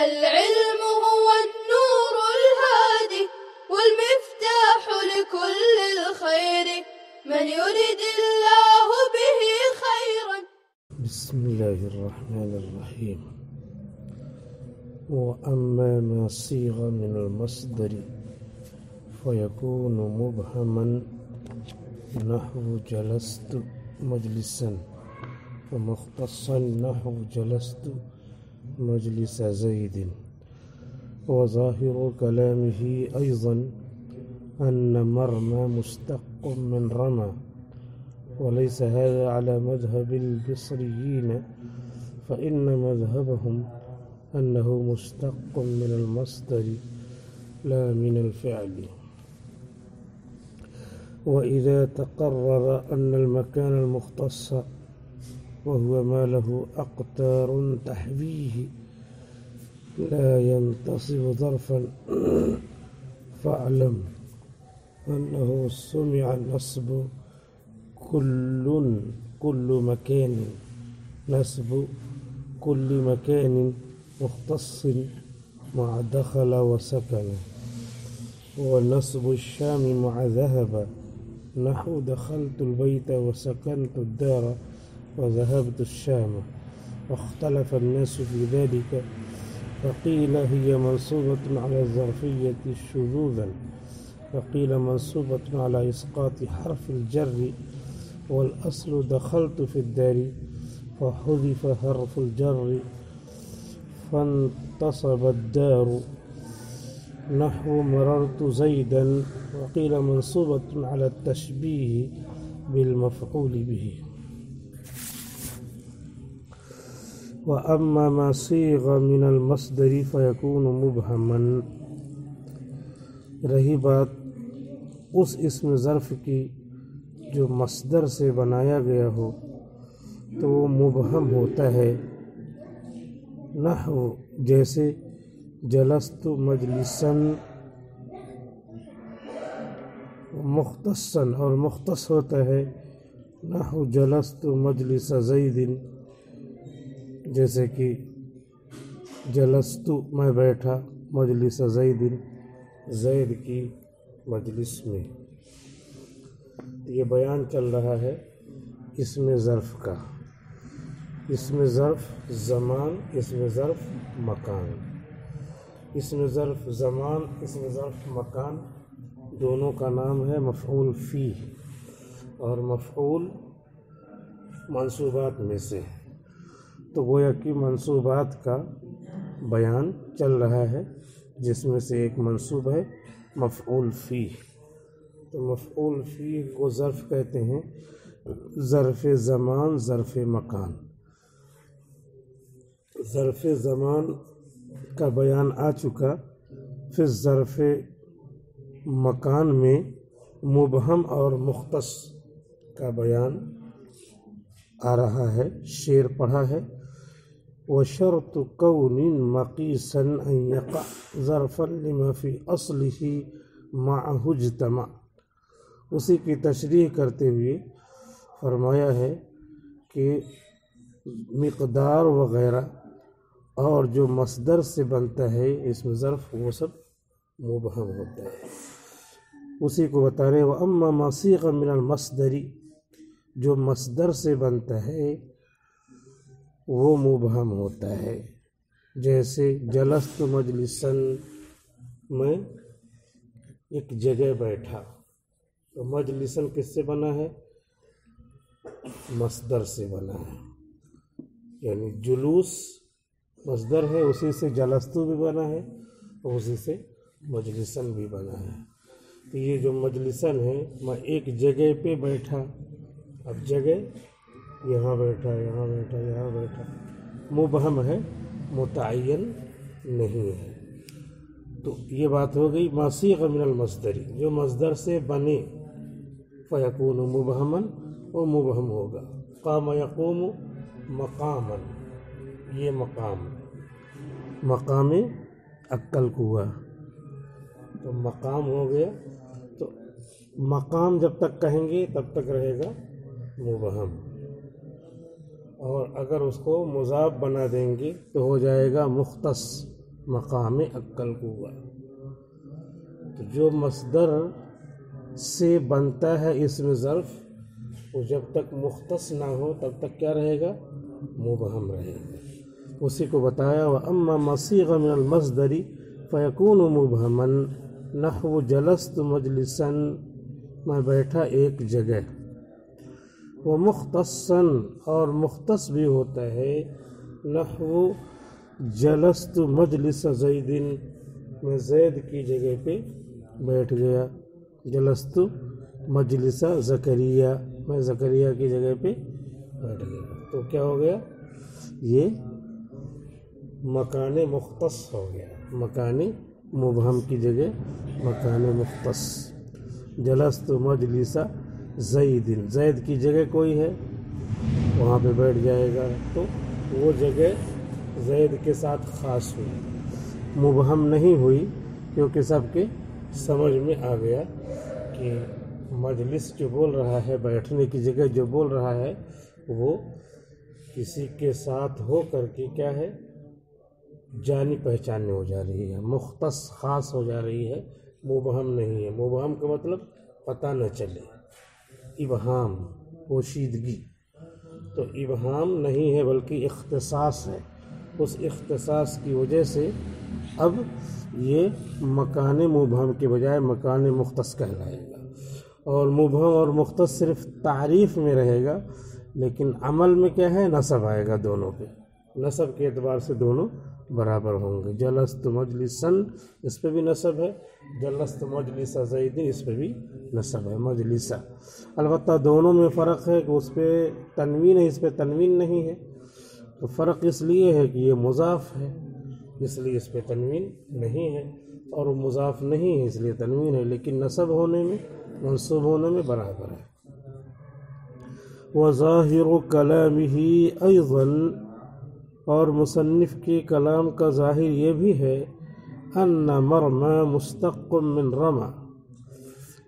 العلم هو النور الهادي والمفتاح لكل الخير من يرد الله به خيرا. بسم الله الرحمن الرحيم. وأما ما صيغ من المصدر فيكون مبهما نحو جلست مجلسا، ومختصا نحو جلست مجلس زيد. وظاهر كلامه أيضا أن مرمى مشتق من رمى، وليس هذا على مذهب البصريين، فإن مذهبهم أنه مشتق من المصدر لا من الفعل. وإذا تقرر أن المكان المختص وهو ما له أقطار تحويه لا ينتصب ظرفا فاعلم أنه سمع نصب كل مكان، نصب كل مكان مختص مع دخل وسكن، ونصب الشام مع ذهب نحو دخلت البيت وسكنت الدار وذهبت الشام. واختلف الناس في ذلك، فقيل هي منصوبة على الظرفية شذوذا، وقيل منصوبة على إسقاط حرف الجر، والأصل دخلت في الدار فحذف حرف الجر فانتصب الدار نحو مررت زيدا. وقيل منصوبة على التشبيه بالمفعول به. وأما ما صيغ من المصدر فيكون مبهما، رہی بات اس اسم ظرف کی جو مصدر سے بنایا گیا ہو تو وہ مبہم ہوتا ہے. نحو جیسے جلست مجلسا، مختصا اور مختص ہوتا ہے نحو جلست مجلس زید، جیسے کہ جلست میں بیٹھا مجلس زید، زید کی مجلس میں. یہ بیان چل رہا ہے اسم ظرف کا. اسم ظرف زمان، اسم ظرف مکان. اسم ظرف زمان، اسم ظرف مکان دونوں کا نام ہے مفعول فی، اور مفعول منصوبات میں سے. تو گویا کہ منصوبات کا بیان چل رہا ہے جس میں سے ایک منصوب ہے مفعول فی. تو مفعول فی کو ظرف کہتے ہیں، ظرف زمان، ظرف مکان. ظرف زمان کا بیان آ چکا، پھر ظرف مکان میں مبہم اور مختص کا بیان آ رہا ہے. شعر پڑھا ہے: وشرط كون مقيسا أن يقع ظرفا لما في أصله معه اجتمع. اسی کی تشریح کرتے ہوئے فرمایا ہے کہ مقدار وغیرہ اور جو مصدر سے بنتا ہے اسم ظرف وہ سب مبہم ہوتا ہے. اسی کو بتا رہے وَأَمَّا مَا صِيغَ مِنَ الْمَصْدَرِ، جو مصدر سے بنتا ہے وہ مبہم ہوتا ہے. جیسے جلست مجلساً، میں ایک جگہ بیٹھا. تو مجلساً کس سے بنا ہے؟ مصدر سے بنا ہے، یعنی جلوس مصدر ہے، اسی سے جلستو بھی بنا ہے اور اسی سے مجلساً بھی بنا ہے. تو یہ جو مجلساً ہے، میں ایک جگہ پہ بیٹھا. اب جگہ یہاں بیٹھا، یہاں بیٹھا، یہاں بیٹھا، مبہم ہے، متعین نہیں ہے. تو یہ بات ہو گئی ما صیغ من المصدر، جو مصدر سے بنے فیکون مبہما، وہ مبہم ہوگا. قام یقوم مقاما، یہ مقام، مقام عقل ہوا تو مقام ہو گیا. تو مقام جب تک کہیں گے تب تک رہے گا مبہم، اور اگر اس کو مضاف بنا دیں گے تو ہو جائے گا مختص. مقام عقل قوہ۔ تو جو مصدر سے بنتا ہے اسم ظرف وہ جب تک مختص نہ ہو تب تک کیا رہے گا؟ مبہم رہے گا۔ اسی کو بتایا وَأَمَّا مَصِيغَ مِنَ الْمَصْدَرِ فَيَكُونُ مُبْهَمًا نحو جلست مجلسا، میں بیٹھا ایک جگہ، وَمُخْتَصًا اور مختص بھی ہوتا ہے نحو جلست مجلس زید، میں زید کی جگہ پہ بیٹھ گیا، جلست مجلس زکریہ، میں زکریہ کی جگہ پہ بیٹھ گیا، تو کیا ہو گیا؟ یہ مکان مختص ہو گیا، مکان مبہم کی جگہ مکان مختص۔ جلست مجلس زید، زید کی جگہ کوئی ہے وہاں پہ بیٹھ جائے گا تو وہ جگہ زید کے ساتھ خاص ہوئی، مبہم نہیں ہوئی، کیونکہ سب کے سمجھ میں آ گیا کہ مجلس جو بول رہا ہے، بیٹھنے کی جگہ جو بول رہا ہے، وہ کسی کے ساتھ ہو کر کے کیا ہے؟ جانی پہچاننے ہو جا رہی ہے، مختص خاص ہو جا رہی ہے، مبہم نہیں ہے۔ مبہم کا مطلب پتہ نہ چلے، ابہام، پوشیدگی، تو ابہام نہیں ہے بلکہ اختصاص ہے۔ اس اختصاص کی وجہ سے اب یہ مکان مبہم کے بجائے مکان مختص کہلائے گا، اور مبہم اور مختص صرف تعریف میں رہے گا، لیکن عمل میں کیا ہے؟ نصب آئے گا دونوں پہ، نصب کے اعتبار سے دونوں برابر ہوں گے۔ جلست مجلسن اس پہ بھی نصب ہے، جلست مجلس زید اس پہ بھی نصب ہے، مجلسہ۔ البتہ دونوں میں فرق ہے کہ اس پہ تنوین ہے، اس پہ تنوین نہیں ہے، تو فرق اس لیے ہے کہ یہ مضاف ہے اس لیے اس پہ تنوین نہیں ہے، اور وہ مضاف نہیں ہے اس لیے تنوین ہے، لیکن نصب ہونے میں، منصوب ہونے میں برابر ہے۔ وَظَاهِرُ كَلَامِهِ أَيْضًا، اور مصنف کے کلام کا ظاہر یہ بھی ہے أَنَّ مَرْمَى مُشْتَقٌ مِّن رَمَى،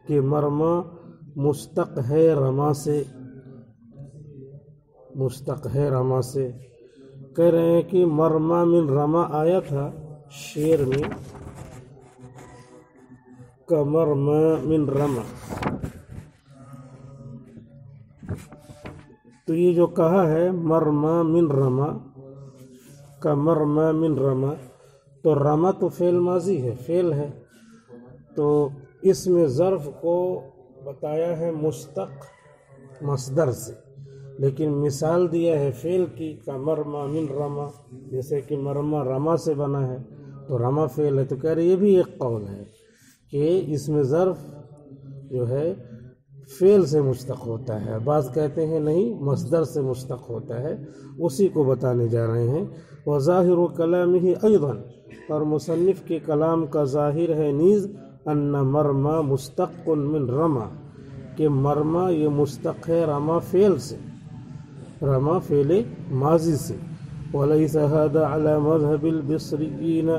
کہ مرمى مشتق ہے رما سے، مشتق ہے رما سے۔ کہہ رہے ہیں کہ مرمى من رما آیا تھا شعر میں، کمرمى من رما، تو یہ جو کہا ہے مرمى من رما، کمرمى من رما، تو رما تو فعل ماضی ہے، فعل ہے، تو اس میں ظرف کو بتایا ہے مشتق مصدر سے، لیکن مثال دیا ہے فعل کی، کمرمى من رما، جیسے کہ مرمى رما سے بنا ہے تو رما فعل ہے، تو کہہ رہے یہ بھی ایک قول ہے کہ اس میں ظرف جو ہے فعل سے مشتق ہوتا ہے، بعض کہتے ہیں نہیں مصدر سے مشتق ہوتا ہے، اسی کو بتانے جا رہے ہیں۔ وَظَاهِرُ كَلَامِهِ أَيْضًا، اور مصنف کے کلام کا ظاہر ہے نیز أَنَّ مَرْمَى مُشْتَقٌ مِّن رَمَى، کہ مرمى یہ مشتق ہے رما فعل سے، رما فعل ماضی سے۔ وَلَيْسَ هَذَا عَلَى مَذْهَبِ الْبِصْرِيِّينَ،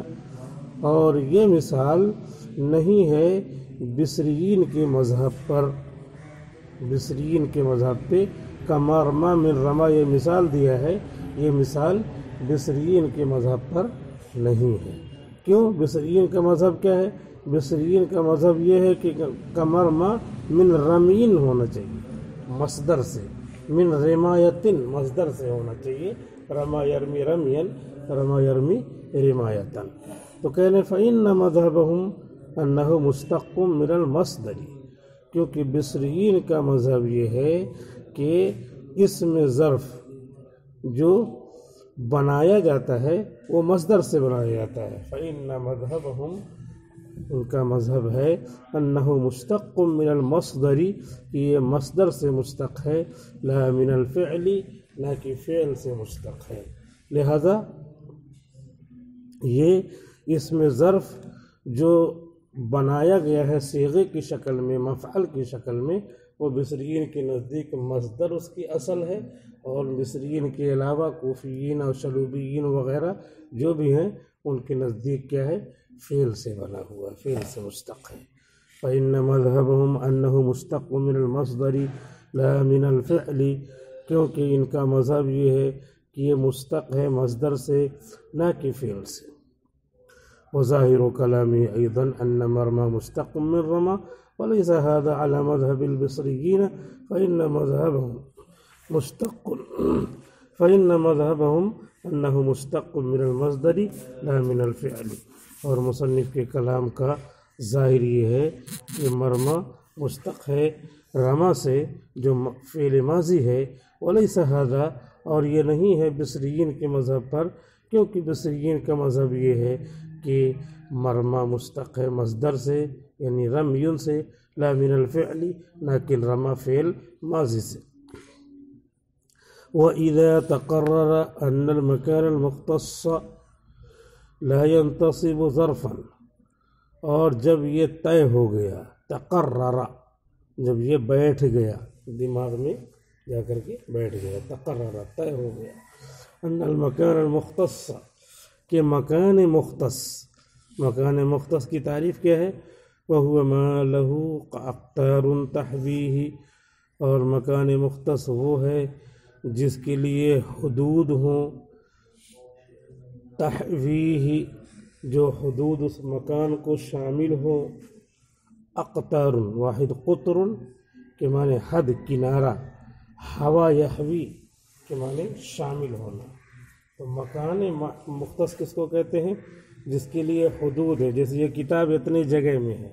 اور یہ مثال نہیں ہے بصریین کے مذہب پر، بصریین کے مذہب پہ کمرمى من رما یہ مثال دیا ہے، یہ مثال بصریین کے مذہب پر نہیں ہے۔ کیوں؟ بصریین کا مذہب کیا ہے؟ بصریین کا مذہب یہ ہے کہ کمرمى من رمین ہونا چاہیے، مصدر سے، من رمایتن مصدر سے ہونا چاہیے، رما یرمی رمین، رما یرمی رمایتن، تو کہنے فإن مذہبہم انہ مشتق من المصدر، کیونکہ بصریین کا مذہب یہ ہے کہ اسم ظرف جو بنایا جاتا ہے وہ مصدر سے بنایا جاتا ہے۔ فإن مذہبہم، ان کا مذہب ہے انہ مشتق من المصدر، کہ یہ مصدر سے مشتق ہے، لا من الفعل، نہ کہ فعل سے مشتق ہے، لہذا یہ اسم ظرف جو بنایا گیا ہے صیغے کی شکل میں، مفعل کی شکل میں، وہ بصریین کے نزدیک مصدر اس کی اصل ہے، اور بصریین کے علاوہ کوفیین اور شلوبیین وغیرہ جو بھی ہیں ان کے نزدیک کیا ہے؟ فعل سے بنا ہوا، فعل سے مشتق ہے۔ فإن مذہبہم انہ مشتق من المصدر لا من الفعل، کیونکہ ان کا مذہب یہ ہے کہ یہ مشتق ہے مصدر سے، نہ کہ فعل سے۔ وظاهر كلامه أيضا أن مرمى مشتق من رمى وليس هذا على مذهب البصريين فإن مذهبهم أنه مشتق من المصدر لا من الفعل. اور مصنف کے کلام کا ظاہر یہ ہے کہ مرمى مشتق ہے رما سے جو فعل ماضی ہے. ولیس هذا اور یہ نہیں ہے بصریین کے مذہب پر، کیونکہ بصریین کا مذہب یہ ہے کہ مرمى مشتق ہے مصدر سے یعنی رمیون سے، لا من الفعل لیکن رما فعل ماضی سے. وَإِذَا تَقَرَّرَ أَنَّ الْمَكَانَ الْمُخْتَصَّ لَا يَنْتَصِبُ ظَرْفًا، اور جب یہ طے ہو گیا، تقرر جب یہ بیٹھ گیا دماغ میں جا کر کے بیٹھ گیا، تقرر طے ہو گیا، ان المکان المختص کہ مکان مختص کی تعریف کیا ہے؟ وَهُوَ مَا لَهُ أَقْطَارٌ تَحْوِيهِ، اور مکان مختص وہ ہے جس کے لیے حدود ہوں، تحویہ جو حدود اس مکان کو شامل ہوں، اقطار واحد قطر کے معنی حد کنارہ، ہوا یحوی کے معنی شامل ہونا. تو مکان مختص کس کو کہتے ہیں؟ جس کے لیے حدود ہے، جیسے یہ کتاب اتنی جگہ میں ہے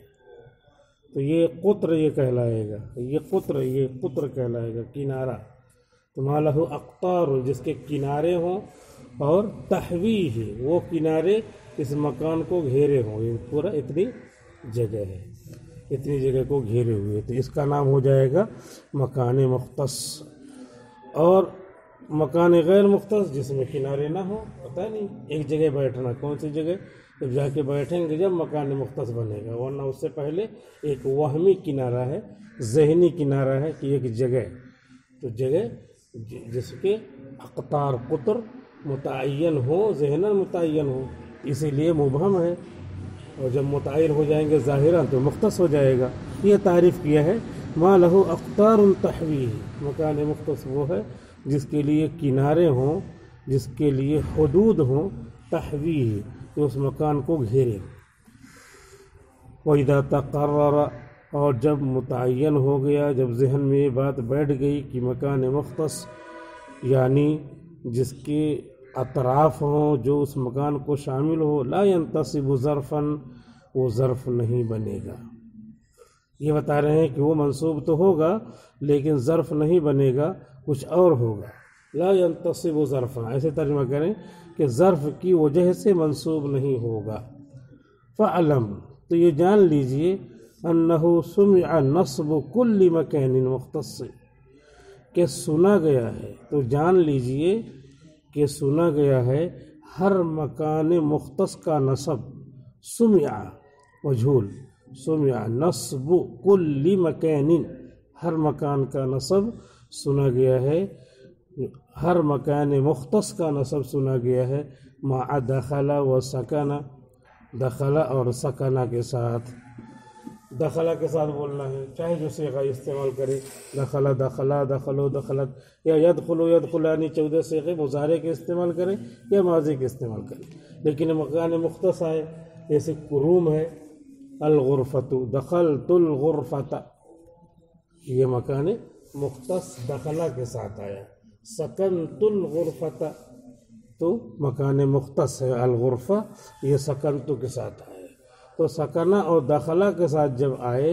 تو یہ قطر یہ کہلائے گا، یہ قطر کہلائے گا کنارہ. تو ما لہ اقطار جس کے کنارے ہوں، اور تحویہ وہ کنارے اس مکان کو گھیرے ہوں، یہ پورا اتنی جگہ ہے، اتنی جگہ کو گھیرے ہوئے، تو اس کا نام ہو جائے گا مکان مختص. اور مکان غیر مختص جس میں کنارے نہ ہوں، پتہ نہیں ایک جگہ بیٹھنا، کون سی جگہ؟ جب جا کے بیٹھیں گے جب مکان مختص بنے گا، ورنہ اس سے پہلے ایک وہمی کنارہ ہے، ذہنی کنارہ ہے کہ ایک جگہ، تو جگہ جس کے اقطار قطر متعین ہو، ذہناً متعین ہو، اسی لیے مبہم ہے، اور جب متعین ہو جائیں گے ظاہراً تو مختص ہو جائے گا. یہ تعریف کیا ہے ما لہ اقطار تحویہ، مکان مختص وہ ہے جس کے لیے کنارے ہوں، جس کے لیے حدود ہوں، تحویہ کہ اس مکان کو گھیرے. وَإِذَا تَقَرَّرَ اور جب متعین ہو گیا، جب ذہن میں یہ بات بیٹھ گئی کہ مکان مختص یعنی جس کے اطراف ہوں، جو اس مکان کو شامل ہو، لا ينتصب ظرفاً وہ ظرف نہیں بنے گا. یہ بتا رہے ہیں کہ وہ منصوب تو ہوگا لیکن ظرف نہیں بنے گا، کچھ اور ہوگا. لا ينتصب ظرفاً ایسے ترجمہ کریں کہ ظرف کی وجہ سے منصوب نہیں ہوگا. فَعْلَمْ تو یہ جان لیجئے انہو سمع نصب کل مکان مختص کہ سنا گیا ہے، تو جان لیجئے کہ سنا گیا ہے ہر مکان مختص کا نصب. سمع مجھول، سمع نصب کل مکان ہر مکان کا نصب سنا گیا ہے، ہر مکان مختص کا نصب سنا گیا ہے. مع دخل و سکن، دخل اور سکنہ کے ساتھ، دخلہ کے ساتھ بولنا ہے، چاہے جو صیغہ استعمال کرے، دخلہ دخلا، دخلو دخلت، یا یدخلو یدخلانی، 14 صیغے مضارع کے استعمال کریں یا ماضی کے استعمال کریں. لیکن مکان مختص آئے جیسے روم ہے، الغرفۃ، دخلت الغرفۃ، یہ مکان مختص دخلہ کے ساتھ آیا. سکنت الغرفۃ تو مکان مختص ہے، الغرفہ یہ سکنت کے ساتھ آیا. تو سکنہ اور دخلہ کے ساتھ جب آئے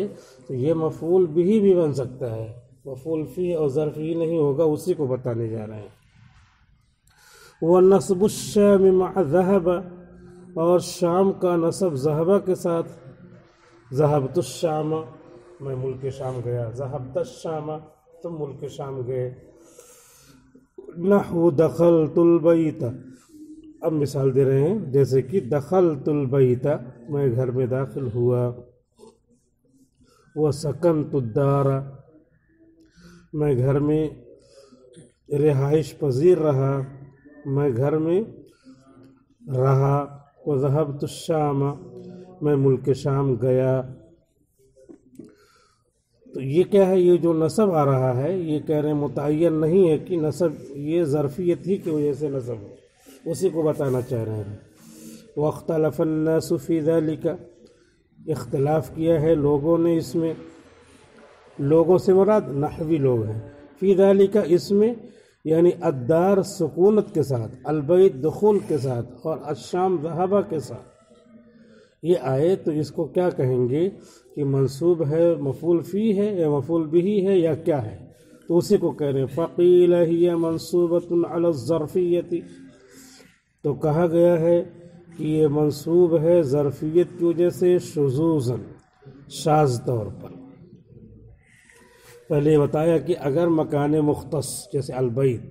تو یہ مفعول بھی بن سکتا ہے، مفعول فی اور ظرف ہی نہیں ہوگا، اسی کو بتانے جا رہے ہیں. وَنَصْبُ الشَّامِ مَعَ ذَهَبَ اور شام کا نصب ذهب کے ساتھ. ذهبت الشام میں ملک شام گیا، ذهبت الشام تم ملک شام گئے. نحو دخلت البیت، اب مثال دے رہے ہیں جیسے کہ دخلت البیت میں گھر میں داخل ہوا. وسکنت الدار میں گھر میں رہائش پذیر رہا، میں گھر میں رہا. وذهبت الشام میں ملک شام گیا. تو یہ کیا ہے؟ یہ جو نصب آ رہا ہے یہ کہہ رہے ہیں متعین نہیں ہے کہ نصب یہ ظرفیت ہی کی وجہ سے نصب ہے، اسی کو بتانا چاہ رہے ہیں. واختلف الناس فی ذلک، اختلاف کیا ہے لوگوں نے اس میں، لوگوں سے مراد نحوی لوگ ہیں، فی ذلک اس میں، یعنی الدار سکونت کے ساتھ، البیت دخول کے ساتھ، اور الشام ذہبہ کے ساتھ یہ آئے تو اس کو کیا کہیں گے کہ منصوب ہے، مفعول فی ہے یا مفعول بہ ہے یا کیا ہے؟ تو اسی کو کہہ رہے ہیں فقیل ہی منصوبۃ علی الظرفیت، تو کہا گیا ہے کہ یہ منصوب ہے ظرفیت کی وجہ سے شذوذاً، شاذ طور پر۔ پہلے بتایا کہ اگر مکان مختص جیسے البیت،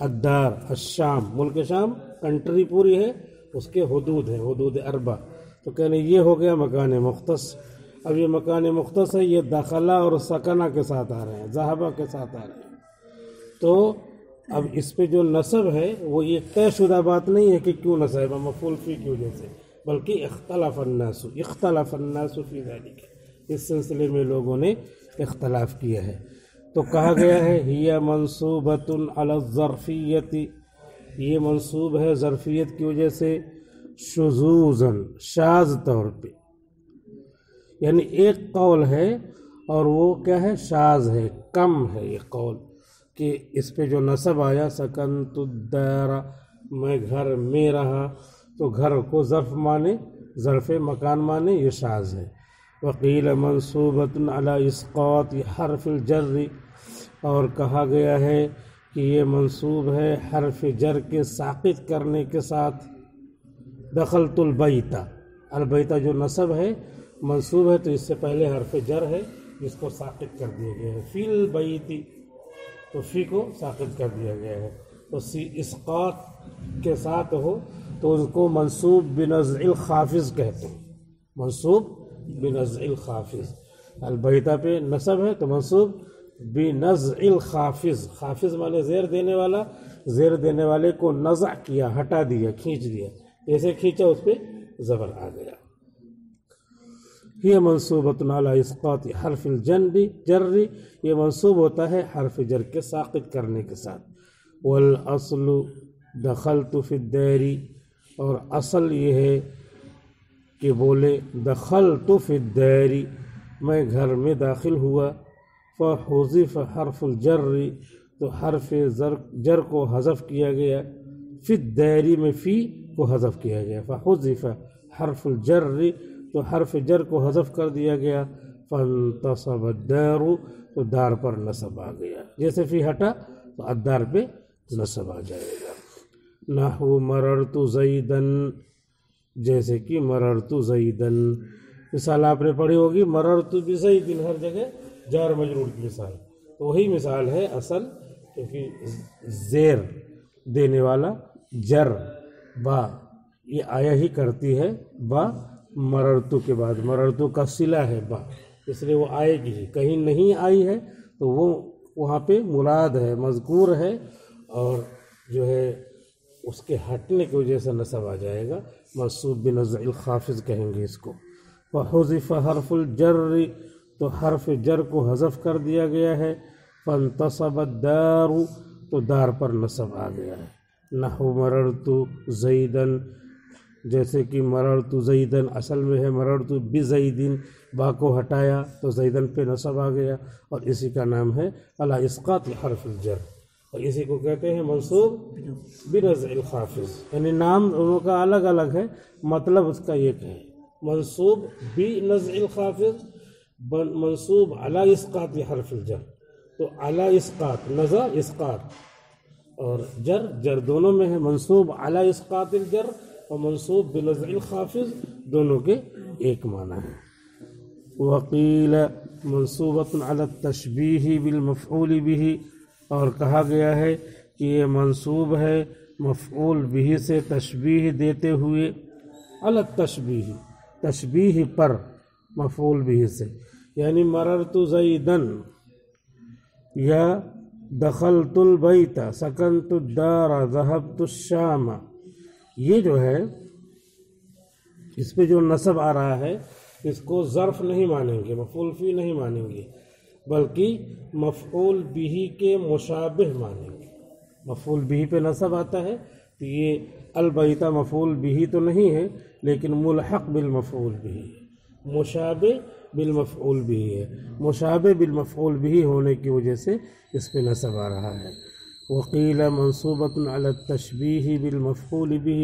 الدار، الشام، ملک شام کنٹری پوری ہے، اس کے حدود ہیں، حدود اربع، تو کہنے یہ ہو گیا مکان مختص۔ اب یہ مکان مختص ہے، یہ داخلہ اور سکنہ کے ساتھ آ رہے ہیں، ذہبہ کے ساتھ آ رہے ہیں، تو اب اس پہ جو نصب ہے وہ یہ طے شدہ بات نہیں ہے کہ کیوں نصب ہے مفعول فی کی وجہ سے، بلکہ اختلف الناس فی ذلک، اس سلسلے میں لوگوں نے اختلاف کیا ہے، تو کہا گیا ہے ہی منصوبۃ علی الظرفیت، یہ منصوب ہے ظرفیت کی وجہ سے شذوذاً، شاذ طور پہ، یعنی ایک قول ہے اور وہ کیا ہے؟ شاذ ہے، کم ہے یہ قول کہ اس پہ جو نصب آیا سکنت الدار، میں گھر میں رہا، تو گھر کو ظرف مانے، ظرف مکان مانے، یہ شاذ ہے۔ وقیل منصوبۃ علی اسقاط حرف الجر، اور کہا گیا ہے کہ یہ منصوب ہے حرف جر کے ساقط کرنے کے ساتھ۔ دخلت البیت، البیت جو نصب ہے منصوب ہے تو اس سے پہلے حرف جر ہے جس کو ساقط کر دیا گیا ہے، فی البیت، تو فی کو ساقط کر دیا گیا ہے، تو اسقاط کے ساتھ ہو تو اس کو منصوب بنزع الخافض کہتے ہیں، منصوب بنزع الخافض، البیتہ پہ نصب ہے تو منصوب بنزع الخافض، خافض مانے زیر دینے والا، زیر دینے والے کو نزع کیا، ہٹا دیا، کھینچ دیا، جیسے کھینچا اس پہ زبر آ گیا۔ یہ منصوبۃ علی اسقاط حرف الجر، یہ منصوب ہوتا ہے حرف جر کے ساقط کرنے کے ساتھ۔ والاصل دخلت فی الدار، اور اصل یہ ہے کہ بولے دخلت فی الدار، میں گھر میں داخل ہوا، فحذف حرف الجر، تو حرف جر کو حذف کیا گیا، فی الدار میں فی کو حذف کیا گیا، فحذف حرف الجر، تو حرف جر کو حذف کر دیا گیا، فانتصب الدار، تو دار پر نصب آ گیا، جیسے فی ہٹا تو الدار پہ نصب آ جائے گا۔ نحو مررت زیدن، جیسے کہ مررت زیدن، مثال آپ نے پڑھی ہوگی مررت بزیدن، ہر جگہ جار مجرور کی مثال، تو وہی مثال ہے اصل، کیونکہ زیر دینے والا جر با یہ آیا ہی کرتی ہے، با مررتو کے بعد، مررتو کا صلہ ہے با، اس لیے وہ آئے گی ہی، کہیں نہیں آئی ہے تو وہ وہاں پہ مراد ہے، مذکور ہے، اور جو ہے اس کے ہٹنے کی وجہ سے نصب آ جائے گا، منصوب بنزع الخافض کہیں گے اس کو۔ وحذف حرف الجر، تو حرف جر کو حذف کر دیا گیا ہے، فانتصب الدار، تو دار پر نصب آ گیا ہے۔ نحو مررت زیدن، جیسے کہ مررت زیدن اصل میں ہے مررت بزیدن، با کو ہٹایا تو زیدن پہ نصب آ گیا، اور اسی کا نام ہے علی اسقاط حرف الجر، اور اسی کو کہتے ہیں منصوب بنزع الخافض، یعنی نام دونوں کا الگ الگ ہے، مطلب اس کا ایک ہے، منصوب بنزع الخافض، منصوب علی اسقاط حرف الجر، تو علی اسقاط، نزع اسقاط، اور جر دونوں میں ہے، منصوب علی اسقاط الجر اور منصوب بنزع الخافض، دونوں کے ایک معنی ہے۔ وقیل منصوبۃ علی التشبیہ بالمفعول بہ، اور کہا گیا ہے کہ یہ منصوب ہے مفعول بہ سے تشبیہ دیتے ہوئے، علی التشبیہ، تشبیہ پر، مفعول بہ سے، یعنی مررت زیدن یا دخلت البیت، سکنت الدار، ذہبت الشام، یہ جو ہے اس پہ جو نصب آ رہا ہے اس کو ظرف نہیں مانیں گے، مفعول فی نہیں مانیں گے، بلکہ مفعول بہ کے مشابہ مانیں گے۔ مفعول بہ پہ نصب آتا ہے تو یہ البیت مفعول بھی تو نہیں ہے لیکن ملحق بالمفعول بھی، مشابہ بالمفعول بھی ہے، مشابہ بالمفعول بھی ہونے کی وجہ سے اس پہ نصب آ رہا ہے۔ وقیل منصوبۃ علی التشبیہ بالمفعول بھی،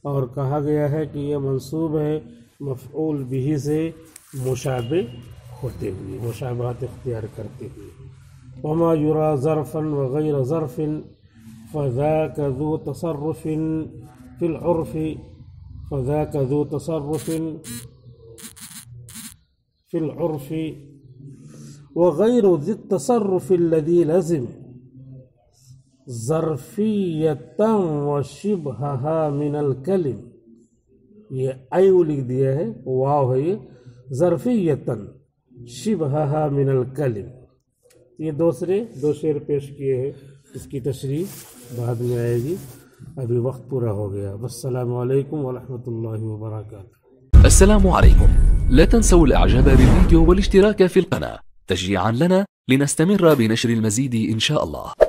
اور کہا گیا ہے کہ یہ منصوب ہے مفعول بھی سے مشابہ ہوتے ہوئے، مشابہت اختیار کرتے ہوئے۔ وما یرا ظرفا وغیر ظرف فذاک ذو تصرف فی العرف، فذاک ذو تصرف فی العرف وغیر ذی التصرف الذی لزم ظرفیتا وشبہہا من الکلم، یہ ایو لکھ دیا ہے، واو ہے، یہ ظرفیتا شبہہا من الکلم، یہ دو شعر پیش کیے ہیں، اس کی تشریح بعد میں آئے گی، ابھی وقت پورا ہو گیا۔ والسلام علیکم ورحمۃ اللہ وبرکاتہ۔ السلام عليكم، لا تنسوا الإعجاب بالفيديو والاشتراك في القناة تشجيعا لنا لنستمر بنشر المزيد إن شاء الله.